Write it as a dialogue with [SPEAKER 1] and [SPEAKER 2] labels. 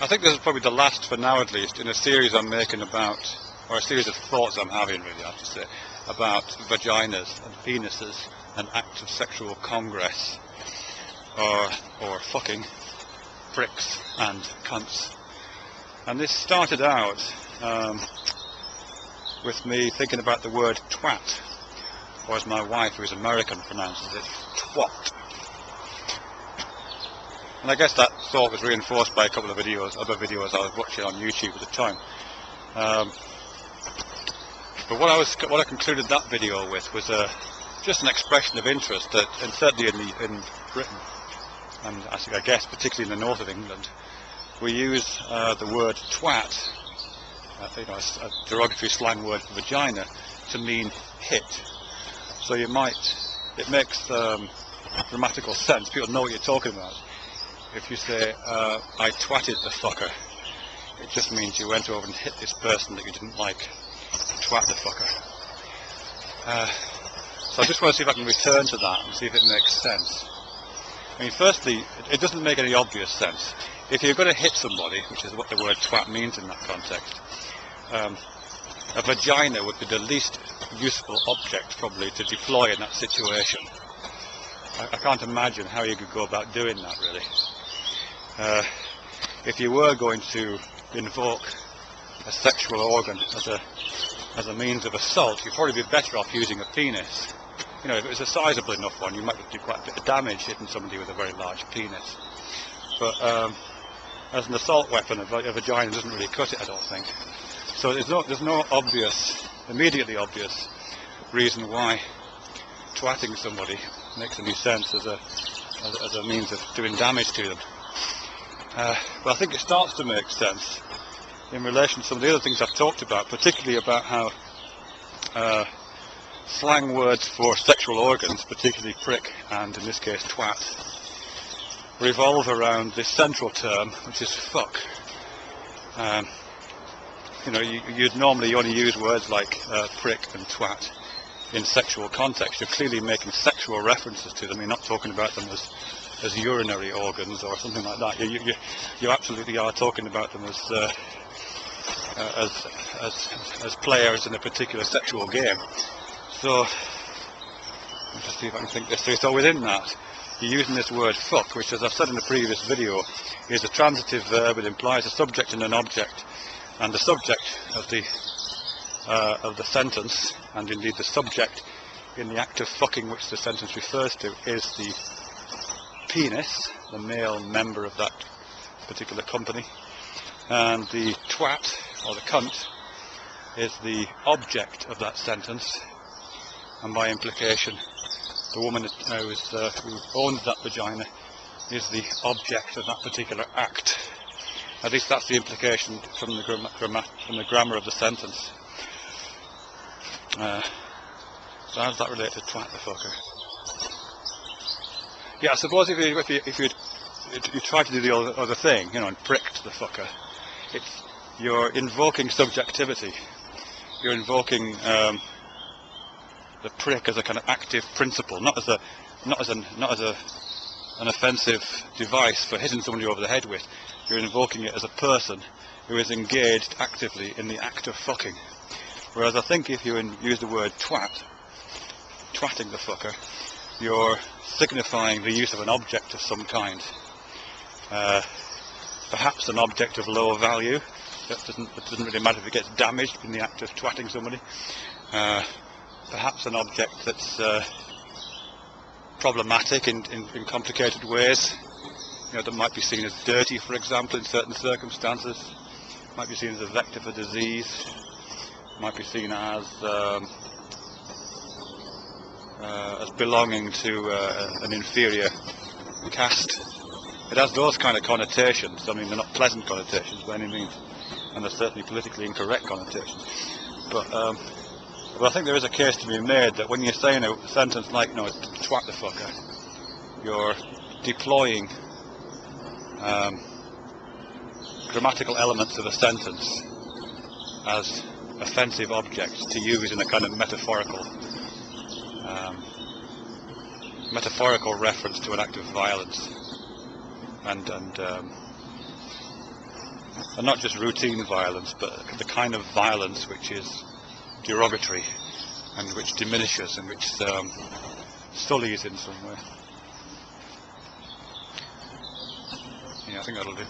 [SPEAKER 1] I think this is probably the last, for now at least, in a series I'm making about, or a series of thoughts I'm having, really, I have to say, about vaginas and penises and acts of sexual congress, or fucking pricks and cunts. And this started out with me thinking about the word twat, or as my wife, who is American, pronounces it, twat. And I guess that thought was reinforced by a couple of other videos I was watching on YouTube at the time. But what I concluded that video with was just an expression of interest that, and certainly in Britain, and I guess particularly in the north of England, we use the word twat, a derogatory slang word for vagina, to mean hit. So it makes grammatical sense. People know what you're talking about. If you say, I twatted the fucker, it just means you went over and hit this person that you didn't like. Twat the fucker. So I just want to see if I can return to that and see if it makes sense. I mean, firstly, it doesn't make any obvious sense. If you're going to hit somebody, which is what the word twat means in that context, a vagina would be the least useful object probably to deploy in that situation. I can't imagine how you could go about doing that, really. If you were going to invoke a sexual organ as a means of assault, you'd probably be better off using a penis. You know, if it was a sizable enough one, you might do quite a bit of damage hitting somebody with a very large penis. But as an assault weapon, a vagina doesn't really cut it, I don't think. So there's no immediately obvious reason why twatting somebody makes any sense as a means of doing damage to them. But I think it starts to make sense in relation to some of the other things I've talked about, particularly about how slang words for sexual organs, particularly prick and in this case twat, revolve around this central term, which is fuck. You'd normally only use words like prick and twat in sexual context. You're clearly making sexual references to them. You're not talking about them as urinary organs or something like that. You absolutely are talking about them as players in a particular sexual game. So let's just see if I can think this through. So within that, you're using this word fuck, which, as I've said in the previous video, is a transitive verb. It implies a subject and an object, and the subject of the sentence, and indeed the subject in the act of fucking which the sentence refers to, is the penis, the male member of that particular company, and the twat, or the cunt, is the object of that sentence, and by implication the woman who owns that vagina is the object of that particular act. At least that's the implication from the grammar of the sentence. So how does that relate to twat the fucker? Yeah, I suppose if you try to do the other thing, and pricked the fucker, you're invoking subjectivity. You're invoking the prick as a kind of active principle, not as an offensive device for hitting somebody over the head with. You're invoking it as a person who is engaged actively in the act of fucking. Whereas I think if you use the word twat, twatting the fucker, you're signifying the use of an object of some kind. Perhaps an object of lower value. It doesn't really matter if it gets damaged in the act of twatting somebody. Perhaps an object that's problematic in complicated ways. That might be seen as dirty, for example, in certain circumstances. Might be seen as a vector for disease. Might be seen as belonging to an inferior caste. It has those kind of connotations. I mean, they're not pleasant connotations by any means, and they're certainly politically incorrect connotations. But I think there is a case to be made that when you're saying a sentence like, twat the fucker, you're deploying grammatical elements of a sentence as offensive objects to use in a kind of metaphorical reference to an act of violence, and And not just routine violence, but the kind of violence which is derogatory and which diminishes and which sullies in some way. Yeah, I think that'll do.